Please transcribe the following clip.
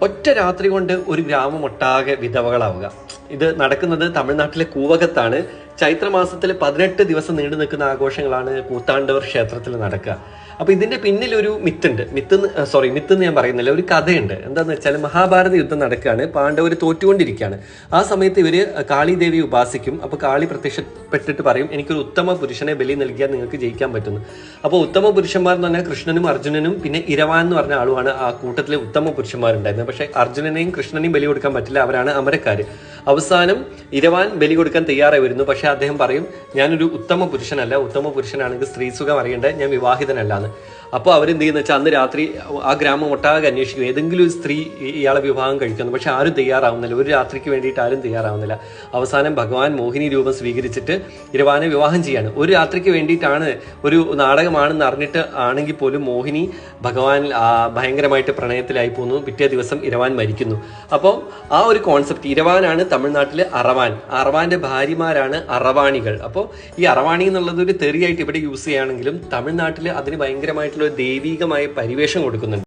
ഒറ്റ രാത്രി കൊണ്ട് ഒരു ഗ്രാമം ഒട്ടാകെ വിധവകളാവുക. ഇത് നടക്കുന്നത് തമിഴ്നാട്ടിലെ കൂവകത്താണ്. ചൈത്രമാസത്തിൽ 18 ദിവസം നീണ്ടു നിൽക്കുന്ന ആഘോഷങ്ങളാണ് കൂത്താണ്ടവർ ക്ഷേത്രത്തിൽ നടക്കുക. അപ്പൊ ഇതിന്റെ പിന്നിൽ ഒരു മിത്തുണ്ട്. മിത്ത് ഞാൻ പറയുന്നില്ല, ഒരു കഥയുണ്ട്. എന്താന്ന് വെച്ചാൽ മഹാഭാരത യുദ്ധം നടക്കുകയാണ്, പാണ്ഡവർ തോറ്റുകൊണ്ടിരിക്കുകയാണ്. ആ സമയത്ത് ഇവര് കാളിദേവിയെ ഉപാസിക്കും. അപ്പൊ കാളി പ്രത്യക്ഷപ്പെട്ടിട്ട് പറയും, എനിക്കൊരു ഉത്തമ പുരുഷനെ ബലി നൽകിയാൽ നിങ്ങൾക്ക് ജയിക്കാൻ പറ്റുന്നു. അപ്പോൾ ഉത്തമ പുരുഷന്മാർ എന്ന് പറഞ്ഞാൽ കൃഷ്ണനും അർജുനനും പിന്നെ ഇരവാൻ എന്ന് പറഞ്ഞ ആളുമാണ് ആ കൂട്ടത്തിലെ ഉത്തമ പുരുഷന്മാരുണ്ടായിരുന്നത്. പക്ഷെ അർജുനനെയും കൃഷ്ണനെയും ബലി കൊടുക്കാൻ പറ്റില്ല, അവരാണ് അമരക്കാര്. അവസാനം ഇരവാൻ ബലി കൊടുക്കാൻ തയ്യാറായി വരുന്നു. പക്ഷെ അദ്ദേഹം പറയും, ഞാനൊരു ഉത്തമ പുരുഷനല്ല, ഉത്തമ പുരുഷനാണെങ്കിൽ സ്ത്രീസുഖം അറിയേണ്ടത്, ഞാൻ വിവാഹിതനല്ലാന്ന്. അപ്പോൾ അവരെന്ത് ചെയ്യുന്ന വെച്ചാൽ അന്ന് രാത്രി ആ ഗ്രാമം ഒട്ടാകെ അന്വേഷിക്കും, ഏതെങ്കിലും ഒരു സ്ത്രീ ഇയാളെ വിവാഹം കഴിക്കുന്നു. പക്ഷെ ആരും തയ്യാറാവുന്നില്ല, ഒരു രാത്രിക്ക് വേണ്ടിയിട്ട് ആരും തയ്യാറാവുന്നില്ല. അവസാനം ഭഗവാൻ മോഹിനി രൂപം സ്വീകരിച്ചിട്ട് ഇരവാനെ വിവാഹം ചെയ്യാണ്. ഒരു രാത്രിക്ക് വേണ്ടിയിട്ടാണ്, ഒരു നാടകമാണെന്ന് അറിഞ്ഞിട്ട് ആണെങ്കിൽ പോലും മോഹിനി ഭഗവാൻ ഭയങ്കരമായിട്ട് പ്രണയത്തിലായി പോകുന്നു. പിറ്റേ ദിവസം ഇരവാൻ മരിക്കുന്നു. അപ്പോൾ ആ ഒരു കോൺസെപ്റ്റ്, ഇരവാനാണ് തമിഴ്നാട്ടിലെ അറവാൻ, അറവാന്റെ ഭാര്യമാരാണ് അറവാണികൾ. അപ്പോൾ ഈ അറവാണി എന്നുള്ളത് ഒരു തെറിയായിട്ട് ഇവിടെ യൂസ് ചെയ്യുകയാണെങ്കിലും തമിഴ്നാട്ടിൽ അതിന് ഭയങ്കരമായിട്ടുള്ള ദൈവീകമായ പരിവേഷം കൊടുക്കുന്നുണ്ട്.